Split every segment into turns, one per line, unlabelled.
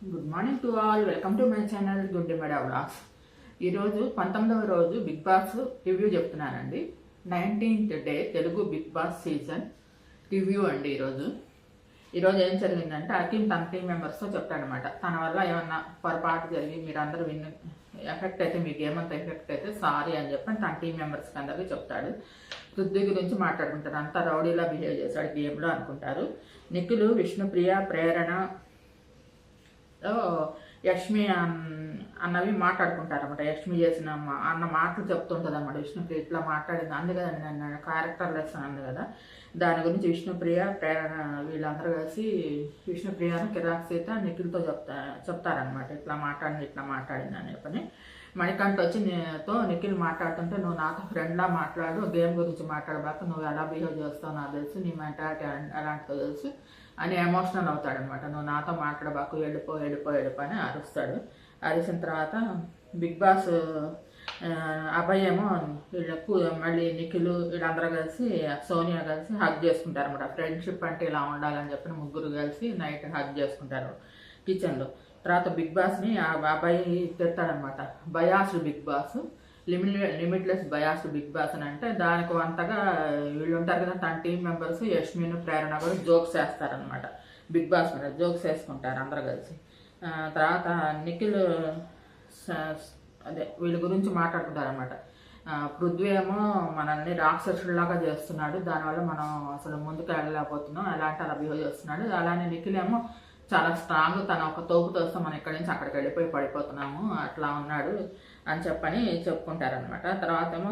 Good morning to all. Welcome to my channel good Meda vlogs. ఈరోజు 19వ రోజు Bigg Boss review చెప్తున్నానండి. 19th day Telugu Bigg Boss season review అండి. ఈరోజు ఏం జరిగిందంటే అకీమ్ తన టీం మెంబర్స్తో చెప్తాడనమాట. తన వల్ల ఏమన్నా పొరపాటు జరిగి మీరందరూ ఎఫెక్ట్ అయితే, మీకు ఏమంత ఎఫెక్ట్ అయితే సారీ అని చెప్పని తన టీం మెంబర్స్కి అందరికీ చెప్తాడు. పృథ్వీ గురించి మాట్లాడుకుంటారు. అంతా రౌడీలా బిహేవ్ చేశాడు గేమ్లో అనుకుంటారు. నిఖిల్, విష్ణుప్రియ, ప్రేరణ, యష్మి అన్నవి మాట్లాడుకుంటారన్నమాట. యష్మి చేసిన అన్న మాటలు చెప్తుంటుంది అన్నమాట. విష్ణుప్రియ ఇట్లా మాట్లాడింది అంది కదండి, నన్ను క్యారెక్టర్ లెసన్ అంది కదా, దాని గురించి విష్ణుప్రియ, ప్రేరణ వీళ్ళందరూ కలిసి విష్ణుప్రియను కిరాక్ సీత నిఖిల్తో చెప్తారనమాట. ఇట్లా మాట్లాడింది అనే పని. మణికంఠ వచ్చి నిఖిల్ మాట్లాడుతుంటే, నువ్వు నాతో ఫ్రెండ్లా మాట్లాడు, గేమ్ గురించి మాట్లాడబాక, నువ్వు ఎలా బిహేవ్ చేస్తావు నాకు తెలుసు, నీ మెంటాలిటీ ఎలాంటిదో తెలుసు అని ఎమోషనల్ అవుతాడనమాట. నువ్వు నాతో మాట్లాడబాకు, వెళ్ళిపో అని అరుస్తాడు. అరిసిన తర్వాత బిగ్ బాస్ అబ్బాయి ఏమో వీళ్ళకు మళ్ళీ నిఖిల్ వీళ్ళందరూ కలిసి సోనియా కలిసి హగ్ చేసుకుంటారు అనమాట. ఫ్రెండ్షిప్ అంటే ఇలా ఉండాలని చెప్పిన ముగ్గురు కలిసి నైట్ హగ్ చేసుకుంటారు కిచెన్లో. తర్వాత బిగ్ బాస్ని ఆ అబ్బాయి తిడతాడనమాట. Biased Bigg Boss, limitless biased Bigg Boss అని అంటే దానికి అంతగా వీళ్ళు ఉంటారు కదా తన టీం మెంబర్స్ యష్మిన్, ప్రేరణ కూడా జోక్స్ వేస్తారనమాట. బిగ్ బాస్ మీద జోక్స్ వేసుకుంటారు అందరు కలిసి. తర్వాత నిఖిల్ అదే వీళ్ళ గురించి మాట్లాడుకుంటారనమాట. పృథ్వీ ఏమో మనల్ని రాక్షసులాగా చేస్తున్నాడు, దానివల్ల మనం అసలు ముందుకు వెళ్ళలేకపోతున్నాం, ఎలాంటి అలా బిహేవ్ చేస్తున్నాడు. అలానే నిఖిల్ ఏమో చాలా స్ట్రాంగ్, తన ఒక తోపుతో వస్తే మనం ఇక్కడి నుంచి అక్కడికి వెళ్ళిపోయి పడిపోతున్నాము, అట్లా ఉన్నాడు అని చెప్పని చెప్పుకుంటారనమాట. తర్వాత ఏమో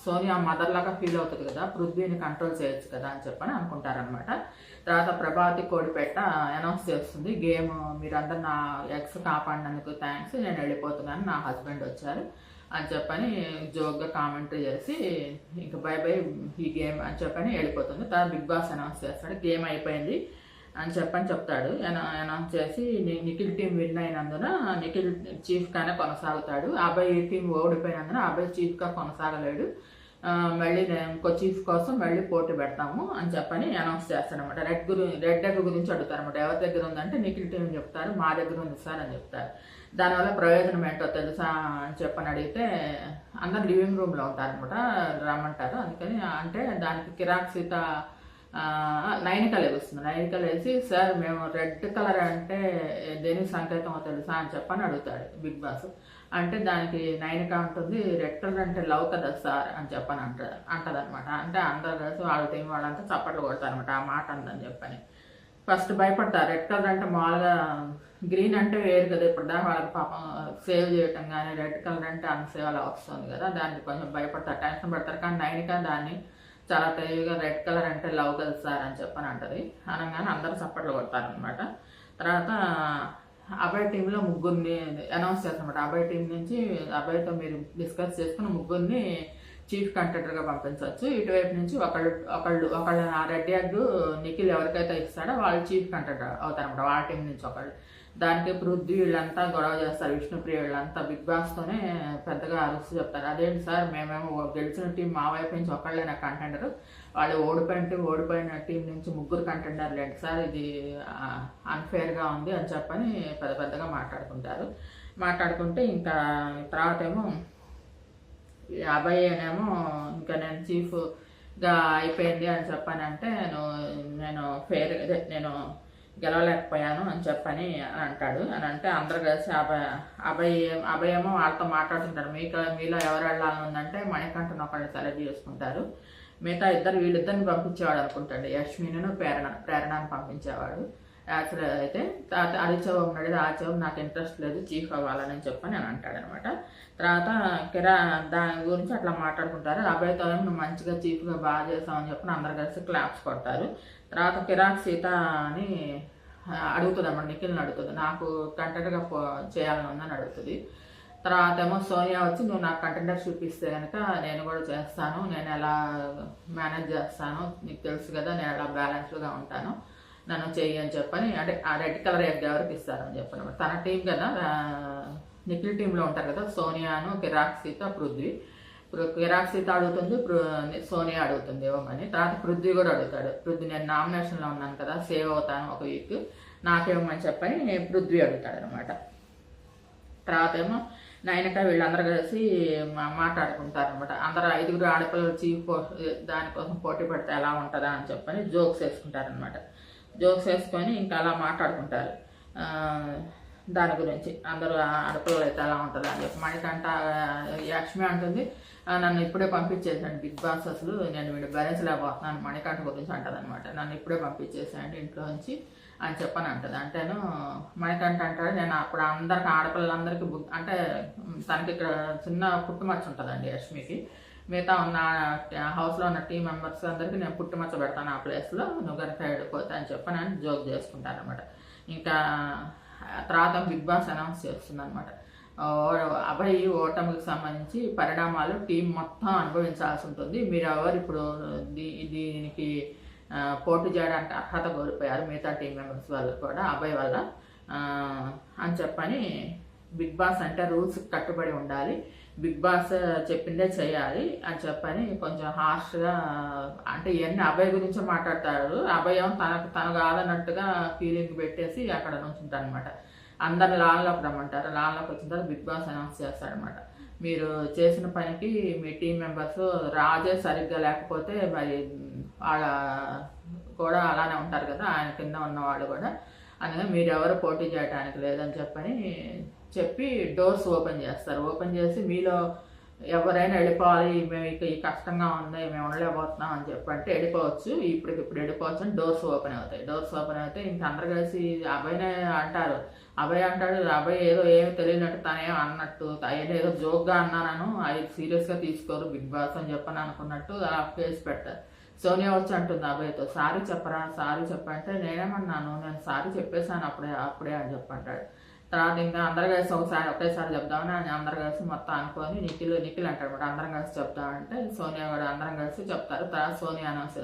సోనియా మదర్ లాగా ఫీల్ అవుతుంది కదా, పృథ్వీని కంట్రోల్ చేయొచ్చు కదా అని చెప్పని అనుకుంటారనమాట. తర్వాత ప్రభావతి కోడిపెట్ట అనౌన్స్ చేస్తుంది, గేమ్ మీరందరూ నా ఎక్స్ కాపాడినందుకు థ్యాంక్స్, నేను వెళ్ళిపోతున్నాను, నా హస్బెండ్ వచ్చారు అని చెప్పని జోక్గా కామెంటరీ చేసి ఇంకా బై ఈ గేమ్ అని చెప్పని వెళ్ళిపోతుంది. తర్వాత బిగ్ బాస్ అనౌన్స్ చేస్తాడు, గేమ్ అయిపోయింది అని చెప్తాడు. అనౌన్స్ చేసి నిఖిల్ టీం విన్ అయినందున నిఖిల్ చీఫ్గానే కొనసాగుతాడు, అబ్బాయి టీం ఓడిపోయినందున అబ్బాయి చీఫ్గా కొనసాగలేడు, మళ్ళీ ఇంకో చీఫ్ కోసం మళ్ళీ పోటీ పెడతాము అని చెప్పని అనౌన్స్ చేస్తాడనమాట. రెడ్ ఎగ్ గురించి అడుగుతారనమాట. ఎవరి దగ్గర ఉందంటే నిఖిల్ టీం చెప్తారు, మా దగ్గర ఉంది సార్ అని చెప్తారు. దానివల్ల ప్రయోజనం ఏంటో తెలుసా అని చెప్పని అడిగితే అందరు లివింగ్ రూమ్లో ఉంటారనమాట, రమ్మంటారు. అందుకని అంటే దానికి కిరాక్ సీత నైనిక లేస్తుంది. నైనిక లేచి, సార్ మేము రెడ్ కలర్ అంటే దేనికి సంకేతమో తెలుసా అని చెప్పని అడుగుతాడు బిగ్ బాస్. అంటే దానికి నైనిక ఉంటుంది, రెడ్ కలర్ అంటే లవ్ కదా సార్ అని చెప్పని అంటదనమాట. అంటే అందరు కలిసి వాళ్ళ టీం వాళ్ళంతా చప్పట్లు కొడతారనమాట ఆ మాట అందని చెప్పని. ఫస్ట్ భయపడతారు. రెడ్ కలర్ అంటే మామూలుగా గ్రీన్ అంటే వేరు కదా, ఇప్పుడు దాకా వాళ్ళకి పాపం సేవ్ చేయటం కానీ, రెడ్ కలర్ అంటే అన్సేవ్ అలా వస్తుంది కదా, దానికి కొంచెం భయపడతారు, టెన్షన్ పడతారు. కానీ నైనిక దాన్ని చాలా తెలివిగా రెడ్ కలర్ అంటే లవ్ కదా సార్ అని చెప్పని అంటది. అనగానే అందరూ చప్పట్లు కొడతారనమాట. తర్వాత అబ్బాయి టీంలో ముగ్గురిని అనౌన్స్ చేస్తారనమాట. అబ్బాయి టీం నుంచి అబ్బాయితో మీరు డిస్కస్ చేసుకుని ముగ్గురిని చీఫ్ కంటెండర్గా పంపించవచ్చు. ఇటువైపు నుంచి ఒకళ్ళు ఆ రెడ్ ఎగ్ నిఖిల్ ఎవరికైతే ఇస్తాడో వాళ్ళు చీఫ్ కంటెండర్ అవుతారనమాట, వాళ్ళ టీం నుంచి ఒకళ్ళు. దానికి పృథ్వీ వీళ్ళంతా గొడవ చేస్తారు, విష్ణుప్రియ వీళ్ళంతా బిగ్ బాస్తోనే పెద్దగా అరుస్తూ చెప్తారు, అదేంటి సార్ మేమేమో గెలిచిన టీం మా వైపు నుంచి ఒకళ్ళైనా కంటెండర్, వాళ్ళు ఓడిపోయిన టీం నుంచి ముగ్గురు కంటెండర్లు ఏంటి సార్, ఇది అన్ఫేర్గా ఉంది అని చెప్పని పెద్దగా మాట్లాడుకుంటే ఇంకా తర్వాత ఏమో అబ్బాయి అనేమో ఇంకా నేను చీఫ్గా అయిపోయింది అని చెప్పానంటే నేను గెలవలేకపోయాను అని చెప్పని అంటాడు. అని అంటే అందరు కలిసి అబ్బాయి ఏమో వాళ్ళతో మాట్లాడుతుంటారు. మీలో ఎవరు వెళ్ళాలని ఉందంటే మణికంఠను ఒకళ్ళని సెలెక్ట్ చేసుకుంటారు. మిగతా వీళ్ళిద్దరిని పంపించేవాడు అనుకుంటాడు, యష్మిను ప్రేరణను పంపించేవాడు. యాక్చువల్ అయితే ఆదిత్యబాబు ఉన్నాడు, ఆదిత్యబాబు నాకు ఇంట్రెస్ట్ లేదు చీఫ్ అవ్వాలని చెప్పని అని అంటాడనమాట. తర్వాత దాని గురించి అట్లా మాట్లాడుకుంటారు. అబ్బాయితో నువ్వు మంచిగా చీఫ్గా బాగా చేసావని చెప్పని అందరు కలిసి క్లాప్స్ కొడతారు. తర్వాత కిరాక్ సీత అని అడుగుతుంది అన్నమాట, నిఖిల్ని అడుగుతుంది, నాకు కంటెంటర్గా చేయాలని ఉందని అడుగుతుంది. తర్వాత ఏమో సోనియా వచ్చి, నువ్వు నాకు కంటెండర్షిప్ ఇస్తే కనుక నేను కూడా చేస్తాను, నేను ఎలా మేనేజ్ చేస్తాను నీకు తెలుసు కదా, నేను ఎలా బ్యాలెన్స్డ్గా ఉంటాను, నన్ను చెయ్యి అని చెప్పని. అంటే ఆ రెడ్ కలర్ ఎగ్ ఎవరికి ఇస్తారని చెప్పని తన టీం కదా, నిఖిల్ టీంలో ఉంటారు కదా సోనియాను, కిరాక్ సీత, పృథ్వీ. కిరాక్ సీత అడుగుతుంది, సోనియా అడుగుతుంది ఇవ్వమని. తర్వాత పృథ్వీ కూడా అడుగుతాడు, పృథ్వీ నేను నామినేషన్లో ఉన్నాను కదా, సేవ్ అవుతాను ఒక వీక్, నాకేమని చెప్పని పృథ్వీ అడుగుతాడనమాట. తర్వాత ఏమో నయనక వీళ్ళందరూ కలిసి మాట్లాడుకుంటారనమాట. అందరూ 5 ఆడపిల్లలు చీఫ్ దానికోసం పోటీ పడితే ఎలా ఉంటుందా అని చెప్పని జోక్స్ వేసుకుంటారనమాట. జోక్స్ వేసుకొని ఇంకా అలా మాట్లాడుకుంటారు దాని గురించి. అందరూ ఆడపిల్లలు అయితే ఎలా ఉంటుందా అని చెప్పి మణికంఠ లక్ష్మి అంటుంది, నన్ను ఇప్పుడే పంపించేసాను బిగ్ బాస్, అసలు నేను వీడు భరించలేకపోతున్నాను మణికంఠ గురించి అంటదనమాట. నన్ను ఇప్పుడే పంపించేసాను ఇంట్లో నుంచి అని చెప్పని అంటది. అంటేను మణికంఠ అంటాడు, నేను అప్పుడు అందరికి ఆడపిల్లలందరికీ అంటే తనకి ఇక్కడ చిన్న పుట్టుమచ్చ ఉంటుందండి లక్ష్మికి, మిగతా ఉన్న హౌస్లో ఉన్న టీం మెంబర్స్ అందరికీ నేను పుట్టుమచ్చ పెడతాను ఆ ప్లేస్లో, నువ్వు కనుక వెళ్ళిపోతా అని చెప్పని అని జోక్ చేసుకుంటాను అనమాట. ఇంకా తర్వాత బిగ్ బాస్ అనౌన్స్ చేస్తుంది అనమాట. అభయ్ ఓటమికి సంబంధించి పరిణామాలు టీం మొత్తం అనుభవించాల్సి ఉంటుంది, మీరు ఎవరు ఇప్పుడు దీనికి పోటీ చేయడానికి అర్హత కోల్పోయారు మిగతా టీం మెంబర్స్ వాళ్ళు కూడా అభయ్ వల్ల అని చెప్పని. బిగ్ బాస్ అంటే రూల్స్ కట్టుబడి ఉండాలి, బిగ్ బాస్ చెప్పిందే చేయాలి అని చెప్పని కొంచెం హార్ష్గా అంటే ఇవన్నీ అభయ్ గురించి మాట్లాడతాడు. అభయ్ తను కాదన్నట్టుగా ఫీలింగ్ పెట్టేసి అక్కడ నుంచుంటాడు అనమాట. అందరిని లాన్లోకి రమ్మంటారు. లాన్లోకి వచ్చిన తర్వాత బిగ్ బాస్ అనౌన్స్ చేస్తాడనమాట, మీరు చేసిన పనికి మీ టీం మెంబర్స్ రాజే సరిగ్గా లేకపోతే మరి వాళ్ళ కూడా అలానే ఉంటారు కదా, ఆయన కింద ఉన్నవాళ్ళు కూడా, అందుకని మీరు ఎవరు పోటీ చేయడానికి లేదని చెప్పి డోర్స్ ఓపెన్ చేస్తారు. ఓపెన్ చేసి మీలో ఎవరైనా వెళ్ళిపోవాలి, మేము ఈ కష్టంగా ఉంది, మేము ఉండలేకపోతున్నాం అని చెప్పంటే వెళ్ళిపోవచ్చు, ఇప్పుడు వెళ్ళిపోవచ్చు అని డోర్స్ ఓపెన్ అవుతాయి. డోర్స్ ఓపెన్ అయితే ఇంక అందరు కలిసి అభయ్నే అంటారు. అభయ్ అంటాడు, అభయ్ ఏదో ఏమి తెలియనట్టు తనేం అన్నట్టు, ఏదో జోక్గా అన్నాను, అది సీరియస్గా తీసుకోరు బిగ్ బాస్ అని చెప్పని అనుకున్నట్టు అలా కేసు పెడతారు. సోనియా వచ్చి అంటుంది అభయ్తో, సారీ చెప్పరా, సారీ చెప్పంటే నేనేమన్నాను, నేను సారీ చెప్పేశాను అప్పుడే అని చెప్పంటాడు. తర్వాత ఇంకా అందరు కలిసి ఒకేసారి చెప్దామని అందరు కలిసి మొత్తం అనుకొని నిఖిల్ అంటాడు అనమాట, అందరం కలిసి చెప్తామంటే సోనియా కూడా అందరం కలిసి చెప్తారు. తర్వాత సోనియా అనౌన్స్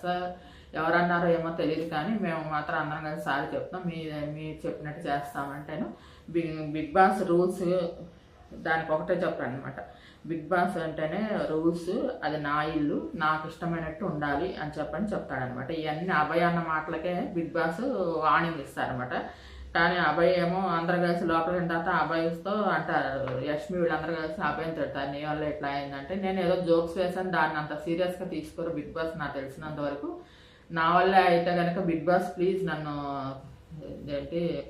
సార్ ఎవరన్నారో ఏమో తెలియదు కానీ మేము మాత్రం అందరం కలిసి సారీ చెప్తాం, మీరు చెప్పినట్టు చేస్తామంటేను బిగ్ బాస్ రూల్స్ దానికి ఒకటే చెప్తాను అనమాట. బిగ్ బాస్ అంటేనే రూల్స్, అది నా ఇల్లు, నాకు ఇష్టమైనట్టు ఉండాలి అని చెప్తాడనమాట. ఇవన్నీ అభయ్ అన్న మాటలకే బిగ్ బాస్ వార్నింగ్ ఇస్తారనమాట. కానీ అభయ్ ఏమో అందరు కలిసి లోపలికి తర్వాత అభయ్తో అంటారు, లక్ష్మి వీళ్ళందరూ కలిసి అభయ్ని తిడతారు, నీ వల్ల ఎట్లా అయిందంటే నేను ఏదో జోక్స్ వేసాను, దాన్ని అంత సీరియస్గా తీసుకోరు బిగ్ బాస్ నాకు తెలిసినంత వరకు, నా వల్ల అయితే కనుక బిగ్ బాస్ ప్లీజ్ నన్ను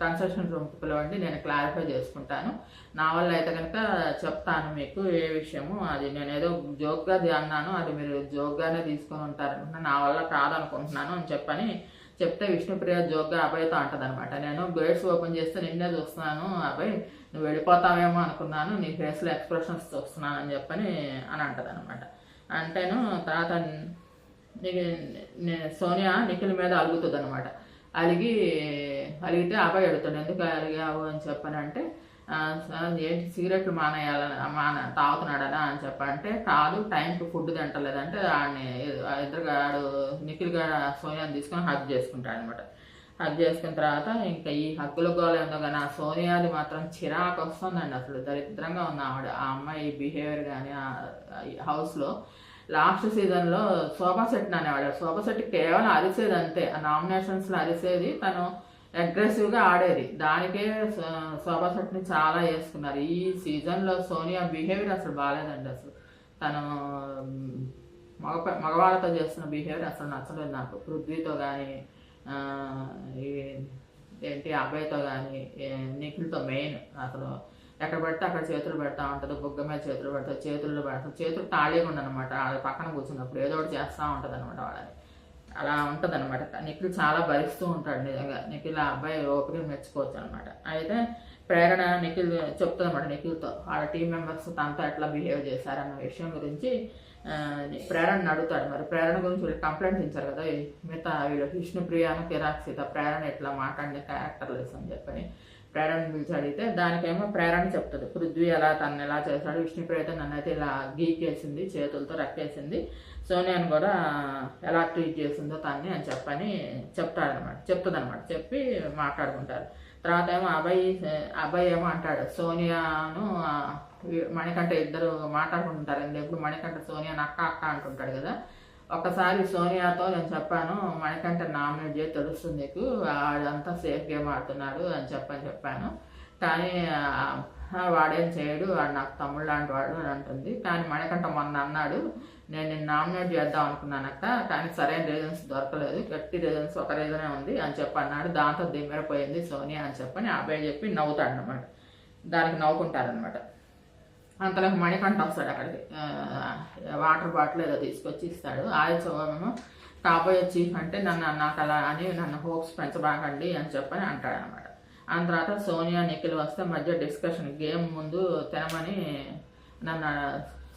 కన్సల్టేషన్ రూమ్కి పిలవండి, నేను క్లారిఫై చేసుకుంటాను, నా వల్ల అయితే కనుక చెప్తాను మీకు ఏ విషయము, అది నేను ఏదో జోక్గా అన్నాను, అది మీరు జోక్గానే తీసుకొని ఉంటారనుకుంటున్నాను, నా వల్ల కాదనుకుంటున్నాను అని చెప్తే విష్ణుప్రియ జోక్గా అభయ్తో అంటదనమాట, నేను గేట్స్ ఓపెన్ చేస్తే నిన్నే చూస్తున్నాను అభయ్, నువ్వు వెళ్ళిపోతావేమో అనుకున్నాను, నీ ఫేస్లో ఎక్స్ప్రెషన్స్ చూస్తున్నాను అని అంటదనమాట. అంటేను తర్వాత సోనియా నిఖిల్ మీద అలుగుతుంది అనమాట. అలిగితే అబ్బాయి అడుగుతాడు, ఎందుకు అలిగావు అని అంటే ఏంటి సిగరెట్లు తాగుతున్నాడనా అని చెప్పంటే, కాదు టైంకి ఫుడ్ తింటలేదంటే ఆడిని ఇద్దరు నిఖిల్ గారు సోనియాని తీసుకొని హగ్ చేసుకుంటాడు అనమాట. హగ్ చేసుకున్న తర్వాత ఇంకా ఈ హగ్గుల గోళ ఏందో కానీ ఆ సోనియాది మాత్రం చిరాకు వస్తుందండి, అసలు దరిద్రంగా ఉంది ఆవిడ, ఆ అమ్మాయి బిహేవియర్ కానీ హౌస్లో. లాస్ట్ సీజన్లో శోభా శెట్టి అనేవాడు, శోభా శెట్టి కేవలం అరిసేది అంతే, ఆ నామినేషన్స్లో అరిసేది, తను అగ్రెసివ్గా ఆడేది, దానికే శోభా శెట్టిని చాలా వేసుకున్నారు. ఈ సీజన్లో సోనియా బిహేవియర్ అసలు బాగాలేదండి, అసలు తను మగవాళ్ళతో చేస్తున్న బిహేవియర్ అసలు నచ్చలేదు నాకు. పృథ్వీతో కానీ అబ్బాయితో కానీ నిఖిల్తో మెయిన్ అసలు ఎక్కడ పెడితే అక్కడ చేతులు పెడతా ఉంటుంది, బుగ్గ మీద చేతులు పెడతారు, చేతులు ఖాళీగా ఉండనమాట, వాళ్ళ పక్కన కూర్చున్నప్పుడు ఏదో ఒకటి చేస్తూ ఉంటుంది అనమాట, వాళ్ళని అలా ఉంటుంది అనమాట. నిఖిల్ చాలా భరిస్తూ ఉంటాడు నిజంగా, నిఖిల్ ఆ అబ్బాయి ఓపిక మెచ్చుకోవచ్చు అనమాట. అయితే ప్రేరణ నిఖిల్ చెప్తుంది అనమాట నిఖిల్తో, వాళ్ళ టీం మెంబర్స్ తనతో ఎట్లా బిహేవ్ చేశారన్న విషయం గురించి ప్రేరణని అడుగుతాడు. మరి ప్రేరణ గురించి వీళ్ళు కంప్లైంట్ ఇచ్చారు కదా మిగతా వీళ్ళు విష్ణుప్రియాను కిరాక్సిత, ప్రేరణ ఎట్లా మాట్లాడిన క్యారెక్టర్లెస్ అని చెప్పని ప్రేరణని పిలిచి అడిగితే దానికేమో ప్రేరణ చెప్తుంది, పృథ్వీ తను ఎలా చేశాడు, విష్ణుప్రియ అయితే నన్ను అయితే ఇలా గీకేసింది, చేతులతో రక్కేసింది, సోనియాని కూడా ఎలా ట్రీట్ చేసిందో తన్ని అని చెప్తుంది అనమాట. చెప్పి మాట్లాడుకుంటారు. తర్వాత ఏమో అబ్బాయి ఏమో అంటాడు, సోనియాను మణికంఠ ఇద్దరు మాట్లాడుకుంటుంటారు, ఎప్పుడు మణికంఠ సోనియాని అక్క అంటుంటాడు కదా, ఒకసారి సోనియాతో నేను చెప్పాను, మణికంఠ నామినేట్ చేసి తెలుస్తుంది నీకు, అదంతా సేఫ్ గేమ్ ఆడుతున్నాడు అని చెప్పాను. కానీ వాడేం చేయడు, వాడు నాకు తమ్ముడు లాంటి వాడు అని అంటుంది. కానీ మణికంఠ మొన్న అన్నాడు, నేను నిన్ను నామినేట్ చేద్దాం అనుకున్నానక్క, కానీ సరైన రీజన్స్ దొరకలేదు, గట్టి రీజన్స్ ఒక రీజనే ఉంది అని అన్నాడు. దాంతో దిమ్మెరపోయింది సోనియా అని చెప్పని అబ్బాయి చెప్పి నవ్వుతాడు అనమాట. దానికి నవ్వుకుంటారనమాట. అంతలోకి మణికంఠ వస్తాడు అక్కడికి, వాటర్ బాటిల్ ఏదో తీసుకొచ్చి ఇస్తాడు. ఆదిత్యమేమో కాబోయే చీఫ్ అంటే నాకు అలా అని నన్ను హోప్స్ పెంచబాకండి అని చెప్పని అంటాడు అనమాట. ఆ తర్వాత సోనియా నిఖిల్ వస్తే మధ్య డిస్కషన్, గేమ్ ముందు తినమని నన్ను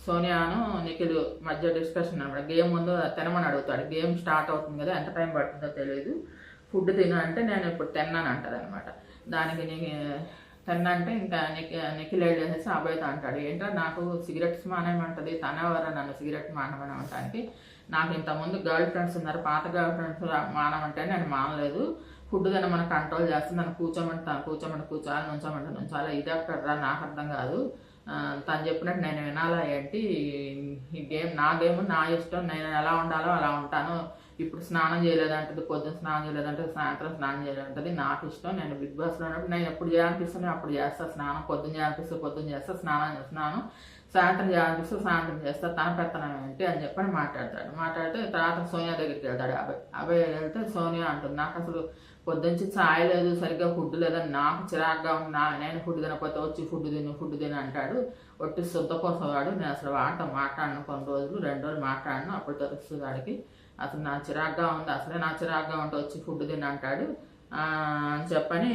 సోనియాను నిఖిల్ మధ్య డిస్కషన్ అనమాట. గేమ్ ముందు తినమని అడుగుతాడు. గేమ్ స్టార్ట్ అవుతుంది కదా, ఎంత టైం పడుతుందో తెలియదు, ఫుడ్ తిను అంటే నేను ఇప్పుడు తిన్నాను అంటది అనమాట. దానికి తిన్నంటే ఇంకా నిఖిల్ ఏడ్ చేసేసి అబ్బాయితో అంటాడు, ఏంటో నాకు సిగరెట్స్ మానేమంటది, తనెవరు నన్ను సిగరెట్ మానమని అనటానికి, నాకు ఇంతకుముందు గర్ల్ ఫ్రెండ్స్ ఉన్నారు, పాత గర్ల్ ఫ్రెండ్స్ మానమంటే నేను మానలేదు, ఫుడ్ తిన కంట్రోల్ చేస్తే నన్ను కూర్చోాలి, నుంచోాలి, ఇది అక్కడ నాకు అర్థం కాదు, తను చెప్పినట్టు నేను వినాలా ఏంటి, ఈ గేమ్ నా గేమ్ నా ఇష్టం, నేను ఎలా ఉండాలో అలా ఉంటాను, ఇప్పుడు స్నానం చేయలేదంటది, పొద్దున్న స్నానం చేయలేదంటది, సాయంత్రం స్నానం చేయలేదంటది, నాకు ఇష్టం, నేను బిగ్ బాస్లో ఉన్నప్పుడు నేను ఎప్పుడు చేయాలనిపిస్తాను అప్పుడు చేస్తా స్నానం, పొద్దున్న చేయాలనిపిస్తే పొద్దున్న చేస్తా, స్నానం సాయంత్రం చేయాలనిపిస్తే సాయంత్రం చేస్తా, తన పెత్తనం ఏంటి అని చెప్పని మాట్లాడితే తర్వాత సోనియా దగ్గరికి వెళ్తాడు అబ్బాయి వెళ్తే సోనియా అంటుంది, నాకు అసలు పొద్దుంచి ఛాయ్ లేదు, సరిగ్గా ఫుడ్ లేదని నాకు చిరాగ్గా ఉన్నా, నేను ఫుడ్ తినకపోతే వచ్చి ఫుడ్ తిను అంటాడు. ఒట్టి శుద్ధ కోసం వాడు, నేను అసలు మాట్లాడను కొన్ని రోజులు, 2 రోజులు మాట్లాడను, అప్పుడు తెలుస్తుంది వాడికి అసలు నా చిరాగ్గా ఉంది, అసలే నా చిరాగ్గా ఉంటే వచ్చి ఫుడ్ తిని అంటాడు అని చెప్పని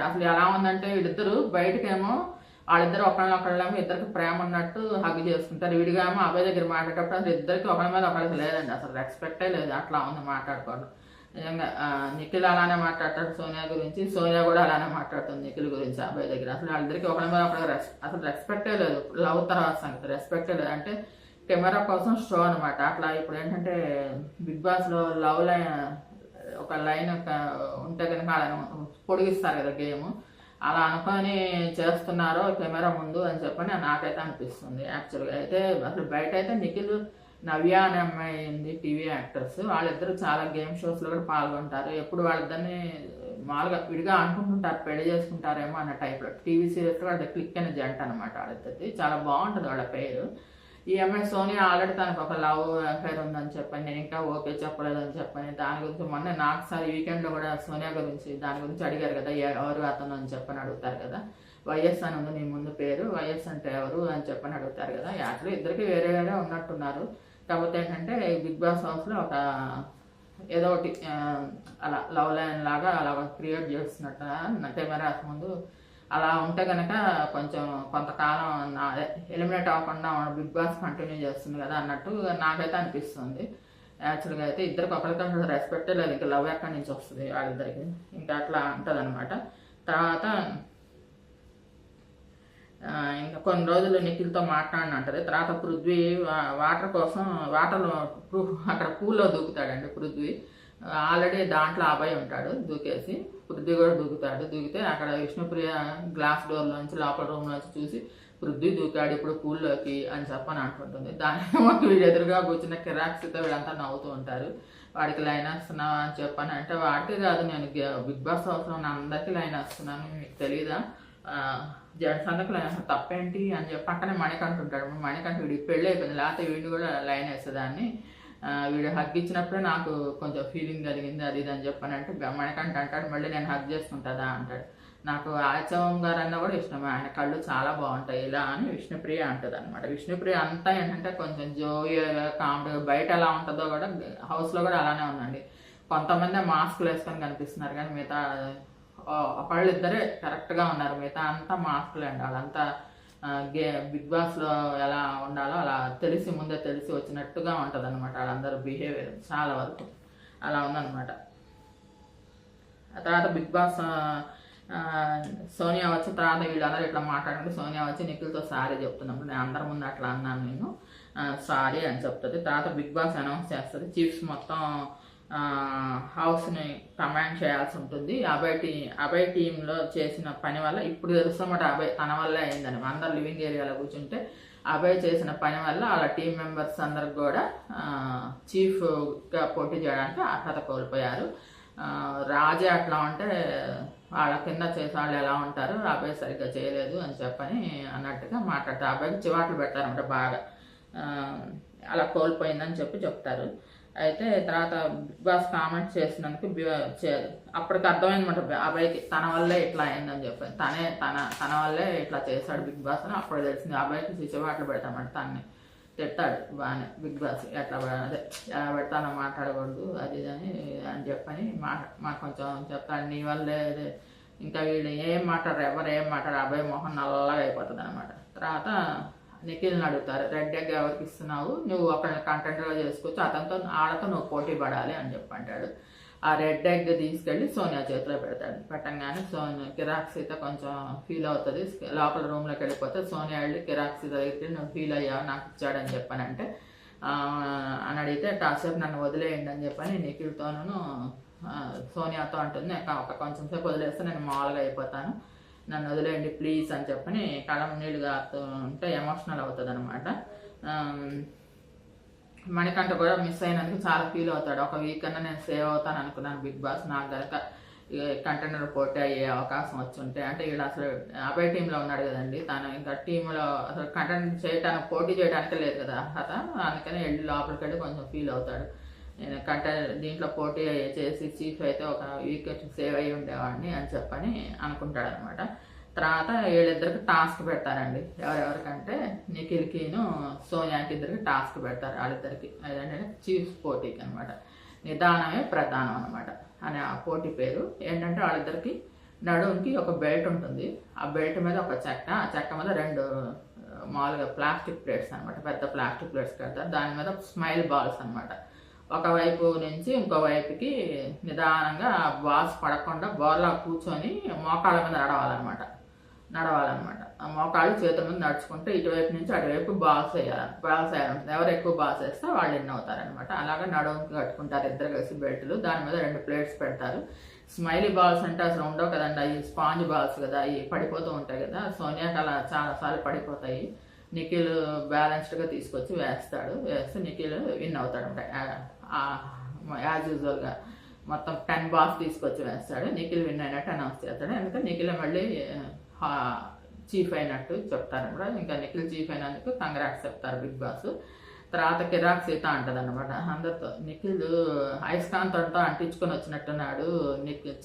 అసలు ఎలా ఉందంటే వీళ్ళిద్దరు బయటకేమో వాళ్ళిద్దరు ఒకళ్ళేమో ఇద్దరికి ప్రేమ ఉన్నట్టు హగ్ చేసుకుంటారు, విడిగా ఏమో అబ్బాయి దగ్గర మాట్లాడేటప్పుడు అసలు ఇద్దరికి ఒకరి మీద ఒకరికి లేదండి, అసలు రెస్పెక్టే లేదు, అట్లా ఉంది మాట్లాడుకోవడం. నిజంగా నిఖిల్ అలానే మాట్లాడతాడు సోనియా గురించి, సోనియా కూడా అలానే మాట్లాడుతుంది నిఖిల్ గురించి అబ్బాయి దగ్గర, అసలు వాళ్ళిద్దరికి ఒకరి మీద ఒకరికి అసలు రెస్పెక్టే లేదు, లవ్ తర్వాత సంగతి రెస్పెక్టే లేదు, అంటే కెమెరా కోసం షో అనమాట. అట్లా ఇప్పుడు ఏంటంటే బిగ్ బాస్లో లవ్ లైన్ ఒక లైన్ ఉంటే కనుక పొడిగిస్తారు కదా గేమ్, అలా అనుకొని చేస్తున్నారో కెమెరా ముందు అని చెప్పని నాకైతే అనిపిస్తుంది. యాక్చువల్గా అయితే అసలు బయట అయితే నిఖిల్, నవ్య అనే అమ్మాయి ఉంది టీవీ యాక్టర్స్, వాళ్ళిద్దరు చాలా గేమ్ షోస్లో కూడా పాల్గొంటారు. ఎప్పుడు వాళ్ళిద్దరిని మామూలుగా విడిగా అనుకుంటుంటారు, పెళ్లి చేసుకుంటారేమో అన్న టైప్లో. టీవీ సీరియల్స్లో వాళ్ళ క్లిక్ అనే జంట అనమాట వాళ్ళిద్దరిది, చాలా బాగుంటుంది వాళ్ళ పేరు. ఈ అమ్మాయి సోనియా ఆల్రెడీ తనకు ఒక లవ్ అఫైర్ ఉందని చెప్పని, నేను ఇంకా ఓకే చెప్పలేదని చెప్పని, దాని గురించి మొన్న నాకు సార్ వీకెండ్లో కూడా సోనియా గురించి దాని గురించి అడిగారు కదా, ఎవరు అతను అని చెప్పని అడుగుతారు కదా, వైఎస్ అని ఉంది నీ ముందు పేరు, వైఎస్ అంటే ఎవరు అని చెప్పని అడుగుతారు కదా. యాక్చువల్లీ ఇద్దరికి వేరే వేరే ఉన్నట్టున్నారు, కాకపోతే ఏంటంటే బిగ్ బాస్ హౌస్లో ఒక ఏదో ఒకటి అలా లవ్ లైన్ లాగా అలా క్రియేట్ చేస్తున్నట్టు కెమెరాస్ ముందు అలా ఉంటే కనుక కొంచెం కొంతకాలం ఎలిమినేట్ అవ్వకుండా బిగ్ బాస్ కంటిన్యూ చేస్తుంది కదా అన్నట్టు నాకైతే అనిపిస్తుంది. యాక్చువల్గా అయితే ఇద్దరికి ఒకరికొకరు రెస్పెక్టే లేదు, ఇంకా లవ్ ఎక్కడి నుంచి వస్తుంది వాళ్ళిద్దరికి, ఇంకా అట్లా ఉంటుంది అనమాట. తర్వాత ఇంకా కొన్ని రోజులు నిఖిల్తో మాట్లాడినంటది. తర్వాత పృథ్వీ వాటర్ కోసం వాటర్లో అక్కడ పూల్లో దూకుతాడండి పృథ్వీ, ఆల్రెడీ దాంట్లో అబ్బాయి ఉంటాడు, దూకేసి పృథ్వీ కూడా దూకితే అక్కడ విష్ణుప్రియ గ్లాస్ డోర్లోంచి లోపల రూమ్లోంచి చూసి పృథ్వీ దూకాడు ఇప్పుడు పూల్లోకి అని చెప్పని అంటుంటుంది. దాని వీడు ఎదురుగా కూర్చున్న కిరాక్స్తో వీళ్ళంతా నవ్వుతూ ఉంటారు. వాడికి లైన్ వేస్తున్నావా అని చెప్పని అంటే, వాడికి కాదు, నేను బిగ్ బాస్ హౌస్లో ఉన్న అందరికీ లైన్ వేస్తున్నాను, మీకు తెలియదా, జెంట్స్ అందరికి లైన్ తప్పేంటి అని చెప్పి పక్కనే మణికంఠ ఉంటాడు. మణికంఠ వీడికి పెళ్ళి అయిపోయింది, లేకపోతే వీడిని కూడా లైన్ వేసేదాన్ని, వీడు హగ్ ఇచ్చినప్పుడే నాకు కొంచెం ఫీలింగ్ కలిగింది అది ఇది అని చెప్పని అంటే, మణికంఠ అంటాడు మళ్ళీ నేను హగ్ చేసుకుంటుందా అంటాడు. నాకు ఆచవం గారు అన్న కూడా ఇష్టం, ఆయన కళ్ళు చాలా బాగుంటాయి ఇలా అని విష్ణుప్రియ అంటుంది అనమాట. విష్ణుప్రియ అంతా ఏంటంటే కొంచెం జోవియల్గా కామెడీ, బయట ఎలా ఉంటుందో కూడా హౌస్లో కూడా అలానే ఉందండి. కొంతమంది మాస్క్లు వేసుకొని కనిపిస్తున్నారు కానీ మిగతా ఒకళ్ళు ఇద్దరే కరెక్ట్గా ఉన్నారు, మిగతా అంతా మాస్క్లు అండి. వాళ్ళంతా బిగ్ బాస్లో ఎలా ఉండాలో అలా ముందే తెలిసి వచ్చినట్టుగా ఉంటుంది అనమాట వాళ్ళందరూ బిహేవియర్, చాలా వరకు అలా ఉందన్నమాట. ఆ తర్వాత బిగ్ బాస్ సోనియా వచ్చి తర్వాత వీళ్ళందరూ ఇట్లా మాట్లాడుకుంటే సోనియా వచ్చి నిఖిల్తో సారీ చెప్తున్నప్పుడు, నేను అందరి ముందు అట్లా అన్నాను నేను సారీ అని చెప్తుంది. తర్వాత బిగ్ బాస్ అనౌన్స్ చేస్తుంది, చీఫ్స్ మొత్తం హౌస్ని కమాండ్ చేయాల్సి ఉంటుంది. అభయ్ టీంలో చేసిన పని వల్ల ఇప్పుడు తెలుస్తామట అభయ్ తన వల్లే అయిందని. అందరు లివింగ్ ఏరియాలో కూర్చుంటే అభయ్ చేసిన పని వల్ల వాళ్ళ టీం మెంబర్స్ అందరికి కూడా చీఫ్గా పోటీ చేయడానికి అర్హత కోల్పోయారు. రాజే అట్లా ఉంటే వాళ్ళ కింద చేసే వాళ్ళు ఎలా ఉంటారు, అబ్బాయి సరిగ్గా చేయలేదు అని చెప్పని అన్నట్టుగా మాట్లాడతారు. అబ్బాయికి చివాట్లు పెడతారన్నమాట బాగా, అలా కోల్పోయిందని చెప్తారు. అయితే తర్వాత బిగ్ బాస్ కామెంట్ చేసినందుకు అప్పటికి అర్థమైందన్నమాట అబ్బాయికి తన వల్లే ఇట్లా అయిందని చెప్పి, తన వల్లే ఇట్లా చేశాడు బిగ్ బాస్ అని అప్పుడు తెలిసింది. అబ్బాయికి చివాట్లు పెడతామన్నమాట, తన్ని తిట్టాడు బాగానే బిగ్ బాస్, ఎట్లా అదే ఎలా పెడతానో మాట్లాడకూడదు అది అని చెప్పని మాకు కొంచెం చెప్తాడు. నీ వల్లే ఇంకా వీళ్ళు ఏం మాట్లాడరు, ఎవరు ఏం మాట్లాడరు, అబ్బాయి మొహం నల్లగా అయిపోతుంది అనమాట. తర్వాత నిఖిల్ని అడుగుతారు, రెడ్ ఎగ్ ఎవరికి ఇస్తున్నావు, నువ్వు ఒకరిని కంటెంట్గా చేసుకోవచ్చు, అతనితో ఆడతో నువ్వు పోటీ పడాలి అని చెప్పి అంటాడు. ఆ రెడ్ ఎగ్ తీసుకెళ్ళి సోనియా చేతిలో పెడతాడు. పెట్టంగానే కిరాక్ సీత కొంచెం ఫీల్ అవుతుంది, లోపల రూమ్లోకి వెళ్ళిపోతే సోనియా వెళ్ళి కిరాక్ సీత దగ్గరికి నువ్వు ఫీల్ అయ్యావు నాకు ఇచ్చాడని చెప్పానంటే అని అడిగితే కాసేపు నన్ను వదిలేయండి అని చెప్పని నిఖిల్తోనూ సోనియాతో అంటుంది, ఒక కొంచెం సేపు వదిలేస్తే నేను మామూలుగా అయిపోతాను, నన్ను వదిలేయండి ప్లీజ్ అని చెప్పని కళ్ళ నీళ్ళు కాస్తుంటే ఎమోషనల్ అవుతుంది అనమాట. మణికంఠ కూడా మిస్ అయినందుకు చాలా ఫీల్ అవుతాడు. ఒక వీక్ అన్నా నేను సేవ్ అవుతాను అనుకున్నాను బిగ్ బాస్, నాకు కనుక కంటెండర్ పోటీ అయ్యే అవకాశం వచ్చి ఉంటే, అంటే వీళ్ళు అసలు అబ్బాయి టీంలో ఉన్నాడు కదండి, తను ఇంకా టీంలో అసలు కంటెంట్ చేయడానికి పోటీ చేయడానికి లేదు కదా అర్హత, అందుకని వెళ్ళి లోపలికి వెళ్ళి కొంచెం ఫీల్ అవుతాడు. నేను దీంట్లో పోటీ చేసి చీఫ్ అయితే ఒక వీక్ సేవ్ అయ్యి ఉండేవాడిని అని చెప్పని అనుకుంటాడు అనమాట. తర్వాత వీళ్ళిద్దరికి టాస్క్ పెడతారండి, ఎవరెవరికంటే నిఖిల్కిను సోనియాకి ఇద్దరికి టాస్క్ పెడతారు. వాళ్ళిద్దరికి అదేంటంటే చీఫ్ పోటీకి అనమాట, నిదానమే ప్రధానం అనమాట అనే ఆ పోటీ పేరు. ఏంటంటే వాళ్ళిద్దరికి నడుముకి ఒక బెల్ట్ ఉంటుంది, ఆ బెల్ట్ మీద ఒక చెక్క, ఆ చెక్క మీద 2 మామూలుగా ప్లాస్టిక్ ప్లేట్స్ అనమాట, పెద్ద ప్లాస్టిక్ ప్లేట్స్ పెడతారు, దాని మీద స్మైల్ బాల్స్ అనమాట. ఒకవైపు నుంచి ఇంకో వైపుకి నిదానంగా బాల్స్ పడకుండా బోర్లా కూర్చొని మోకాళ్ళ మీద నడవాలన్నమాట. ఆ మోకాళ్ళు చేతుల మీద నడుచుకుంటే ఇటువైపు నుంచి అటువైపు బాల్స్ వేయాలంటుంది. ఎవరు ఎక్కువ బాల్స్ వేస్తే వాళ్ళు ఎన్ని అవుతారనమాట. అలాగే నడుముకి కట్టుకుంటారు ఇద్దరు కలిసి బెల్ట్లు, దాని మీద 2 ప్లేట్స్ పెడతారు. స్మైలీ బాల్స్ అంటే అసలు ఉండవు కదండి, అవి స్పాంజ్ బాల్స్ కదా, అవి పడిపోతూ ఉంటాయి కదా, సోనియాకి అలా చాలాసార్లు పడిపోతాయి. నిఖిల్ బ్యాలెన్స్డ్గా తీసుకొచ్చి వేస్తే నిఖిల్ విన్ అవుతాడు అనమాట. యాజ్ యూజువల్గా మొత్తం 10 బాల్స్ తీసుకొచ్చి వేస్తాడు, నిఖిల్ విన్ అయినట్టు అనౌన్స్ చేస్తాడు. ఎందుకంటే నిఖిల్ మళ్ళీ చీఫ్ అయినట్టు చెప్తారనమాట. ఇంకా నిఖిల్ చీఫ్ అయినందుకు కంగ్రాట్స్ చెప్తారు బిగ్ బాస్. తర్వాత కిరాక్ సీత అంటది అనమాట అందరితో, నిఖిల్ అయస్కాంతంతో అంటించుకొని వచ్చినట్టున్నాడు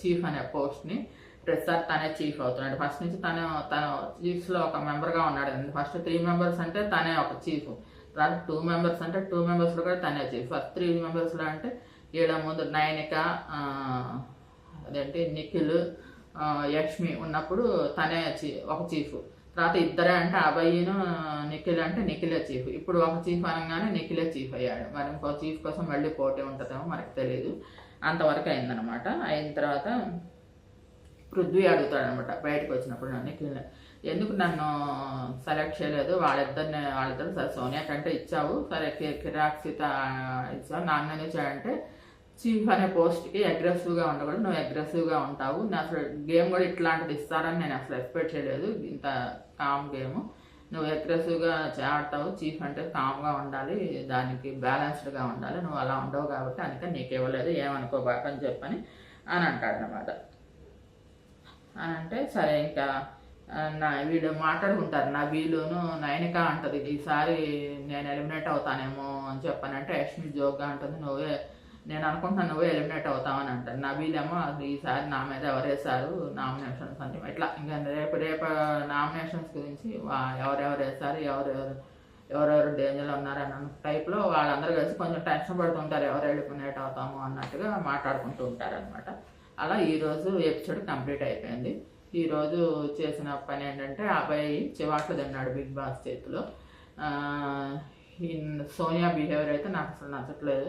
చీఫ్ అనే పోస్ట్ని, ప్రతిసారి తనే చీఫ్ అవుతున్నాడు. ఫస్ట్ నుంచి తన చీఫ్స్లో ఒక మెంబర్గా ఉన్నాడు. ఫస్ట్ 3 మెంబర్స్ అంటే తనే ఒక చీఫ్, తర్వాత 2 మెంబర్స్ అంటే 2 మెంబర్స్లో కూడా తనే చీఫ్. ఫస్ట్ 3 మెంబర్స్లో అంటే వీళ్ళ ముందు నైనిక, అదేంటి నిఖిల్, యష్మి ఉన్నప్పుడు తనే ఒక చీఫ్. తర్వాత ఇద్దరే అంటే అభయ్ను నిఖిల్ అంటే నిఖిలే చీఫ్. ఇప్పుడు ఒక చీఫ్ అనగానే నిఖిలే చీఫ్ అయ్యాడు. మరి ఇంకో చీఫ్ కోసం మళ్ళీ పోటీ ఉంటుందేమో మనకు తెలియదు. అంతవరకు అయిందనమాట. అయిన తర్వాత పృథ్వీ అడుగుతాడనమాట బయటకు వచ్చినప్పుడు నిఖిల్ని, ఎందుకు నన్ను సెలెక్ట్ చేయలేదు, వాళ్ళిద్దరు సరే సోనియా కంటే ఇచ్చావు, సరే కిరాక్ సీత ఇచ్చావు, నాన్న ఇచ్చాడంటే చీఫ్ అనే పోస్ట్కి అగ్రెసివ్గా ఉండకూడదు, నువ్వు అగ్రెసివ్గా ఉంటావు, నేను అసలు గేమ్ కూడా ఇట్లాంటిది ఇస్తారని నేను అసలు ఎక్స్పెక్ట్ చేయలేదు, ఇంత కామ్ గేమ్, నువ్వు అగ్రెసివ్గా ఆడతావు, చీఫ్ అంటే కామ్గా ఉండాలి, దానికి బ్యాలెన్స్డ్గా ఉండాలి, నువ్వు అలా ఉండవు కాబట్టి అందుకని నీకు ఇవ్వలేదు, ఏమనుకోబాక అని చెప్పని అని అంటాడనమాట. అని అంటే సరే ఇంకా వీళ్ళు మాట్లాడుకుంటారు, నా వీలును నైనిక అంటది ఈసారి నేను ఎలిమినేట్ అవుతానేమో అని చెప్పానంటే యష్మి జోక్గా అంటుంది, నేను అనుకుంటున్నాను నువ్వే ఎలిమినేట్ అవుతామని అంటారు. నా వీళ్ళేమో ఈసారి నా మీద ఎవరేసారు నామినేషన్స్ అంటే ఇట్లా ఇంకా రేపు నామినేషన్స్ గురించి ఎవరెవరు వేస్తారు, ఎవరెవరు డేంజర్లో ఉన్నారన్న టైప్లో వాళ్ళందరూ కలిసి కొంచెం టెన్షన్ పడుతుంటారు, ఎవరు ఎలిమినేట్ అవుతాము అన్నట్టుగా మాట్లాడుకుంటూ ఉంటారనమాట. అలా ఈరోజు ఎపిసోడ్ కంప్లీట్ అయిపోయింది. ఈరోజు చేసిన పని ఏంటంటే అబ్బాయి చివాట్లు తిన్నాడు బిగ్ బాస్ చేతిలో. సోనియా బిహేవియర్ అయితే నాకు అసలు నచ్చట్లేదు,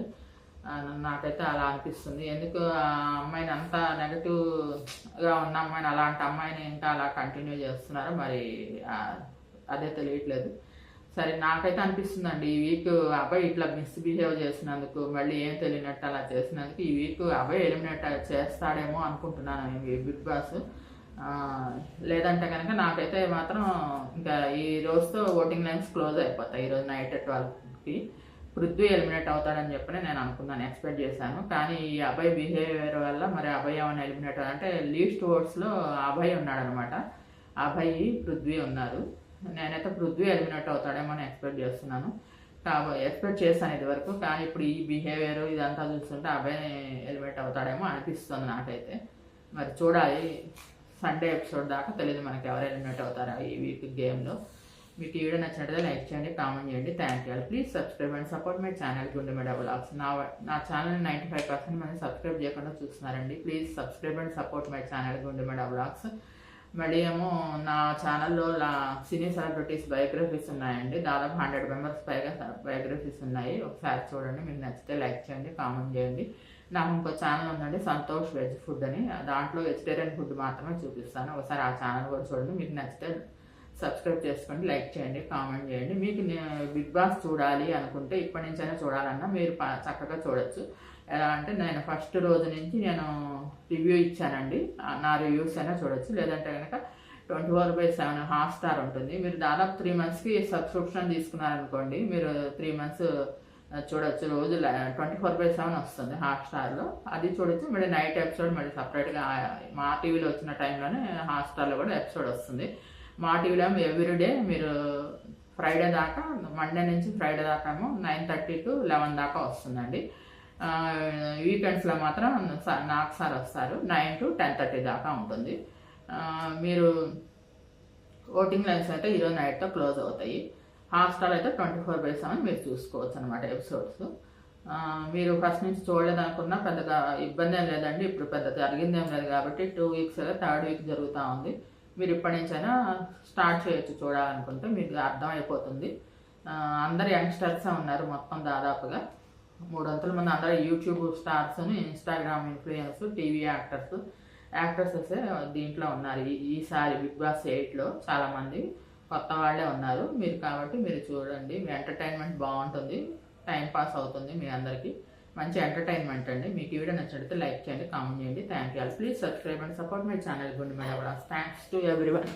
నాకైతే అలా అనిపిస్తుంది. ఎందుకు ఆ అమ్మాయిని అంత నెగటివ్గా ఉన్న అమ్మాయిని, అలాంటి అమ్మాయిని ఇంకా అలా కంటిన్యూ చేస్తున్నారు మరి అదే తెలియట్లేదు. సరే నాకైతే అనిపిస్తుందండి ఈ వీక్ అబ్బాయి ఇట్లా మిస్బిహేవ్ చేసినందుకు, మళ్ళీ ఏం తెలియనట్టు అలా చేసినందుకు ఈ వీక్ అబ్బాయి ఎలిమినేట్ చేస్తాడేమో అనుకుంటున్నాను బిగ్ బాస్. లేదంటే కనుక నాకైతే మాత్రం ఇంకా ఈ రోజుతో ఓటింగ్ లైన్స్ క్లోజ్ అయిపోతాయి. ఈరోజు నైట్ 12కి పృథ్వీ ఎలిమినేట్ అవుతాడని చెప్పి నేను అనుకున్నాను, ఎక్స్పెక్ట్ చేశాను. కానీ ఈ అభయ్ బిహేవియర్ వల్ల మరి అభయ్ ఏమైనా ఎలిమినేట్ అంటే లీస్ట్ ఓట్స్లో అభయ్ ఉన్నాడనమాట. అభయ్ పృథ్వీ ఉన్నారు. నేనైతే పృథ్వీ ఎలిమినేట్ అవుతాడేమో అని ఎక్స్పెక్ట్ చేస్తున్నాను, ఎక్స్పెక్ట్ చేశాను ఇది వరకు. కానీ ఇప్పుడు ఈ బిహేవియర్ ఇదంతా చూస్తుంటే అభయ్ ఎలిమినేట్ అవుతాడేమో అనిపిస్తుంది నాకైతే. మరి చూడాలి, సండే ఎపిసోడ్ దాకా తెలియదు మనకి ఎవరు ఎలిమినేట్ అవుతారా ఈ వీక్ గేమ్లో. మీకు ఈ వీడియో నచ్చినట్లయితే లైక్ చేయండి, కామెంట్ చేయండి. Thank you. Please subscribe and support my channel Gundemeda vlogs. నా ఛానల్ 95% మంది సబ్స్క్రైబ్ చేయకుండా చూస్తున్నారండి. Please subscribe and support my channel Gundemeda vlogs. మళ్ళీ ఏమో నా ఛానల్లో సినీ సెలబ్రిటీస్ బయోగ్రఫీస్ ఉన్నాయండి. దాదాపు 100 మెంబర్స్ పైగా బయోగ్రఫీస్ ఉన్నాయి. ఒకసారి చూడండి, మీకు నచ్చితే లైక్ చేయండి, కామెంట్ చేయండి. నాకు ఇంకో ఛానల్ ఉందండి, సంతోష్ వెజ్ ఫుడ్ అని. దాంట్లో వెజిటేరియన్ ఫుడ్ మాత్రమే చూపిస్తాను. ఒకసారి ఆ ఛానల్ కూడా చూడండి. మీకు నచ్చితే సబ్స్క్రైబ్ చేసుకోండి, లైక్ చేయండి, కామెంట్ చేయండి. మీకు బిగ్ బాస్ చూడాలి అనుకుంటే ఇప్పటి నుంచైనా చూడాలన్నా మీరు చక్కగా చూడొచ్చు. ఎలా అంటే నేను ఫస్ట్ రోజు నుంచి నేను రివ్యూ ఇచ్చానండి, నా రివ్యూస్ అయినా చూడొచ్చు. లేదంటే కనుక 24/7 హాట్‌స్టార్ ఉంటుంది. మీరు దాదాపు 3 మంత్స్కి సబ్స్క్రిప్షన్ తీసుకున్నారనుకోండి, మీరు 3 మంత్స్ చూడొచ్చు. రోజు 24/7 వస్తుంది హాట్‌స్టార్లో, అది చూడొచ్చు. మళ్ళీ నైట్ ఎపిసోడ్ మళ్ళీ సపరేట్గా మా టీవీలో వచ్చిన టైంలోనే హాట్‌స్టార్లో కూడా ఎపిసోడ్ వస్తుంది. మా టీవీలో ఎవ్రీడే మీరు ఫ్రైడే దాకా, మండే నుంచి ఫ్రైడే దాకా 9:30 to 11 దాకా వస్తుందండి. వీకెండ్స్లో మాత్రం నాకు సార్ వస్తారు, 9 to 10:30 దాకా ఉంటుంది. మీరు ఓటింగ్ లైన్స్ అయితే ఈరోజు నైట్తో క్లోజ్ అవుతాయి. హాట్‌స్టార్ అయితే 24/7 మీరు చూసుకోవచ్చు అనమాట ఎపిసోడ్స్. మీరు ఫస్ట్ నుంచి చూడలేదనుకున్నా పెద్దగా ఇబ్బంది ఏం లేదండి. ఇప్పుడు పెద్ద జరిగిందేం లేదు కాబట్టి 2 వీక్స్ 3rd వీక్ జరుగుతూ ఉంది. మీరు ఇప్పటి నుంచైనా స్టార్ట్ చేయొచ్చు చూడాలనుకుంటే, మీకు అర్థమైపోతుంది. అందరు యంగ్స్టర్సే ఉన్నారు మొత్తం దాదాపుగా 300 మంది. అందరూ YouTube stars, Instagram influence, TV actresses దీంట్లో ఉన్నారు. ఈసారి బిగ్ బాస్ 8లో చాలామంది కొత్త వాళ్ళే ఉన్నారు. మీరు కాబట్టి మీరు చూడండి, మీ ఎంటర్టైన్మెంట్ బాగుంటుంది, టైం పాస్ అవుతుంది, మీ అందరికీ మంచి ఎంటర్టైన్మెంట్ అండి. మీకు ఈ వీడియో నచ్చినట్లయితే లైక్ చేయండి, కామెంట్ చేయండి. Thank you. Please subscribe and support my channel Gundemeda vlogs. Thanks to everyone.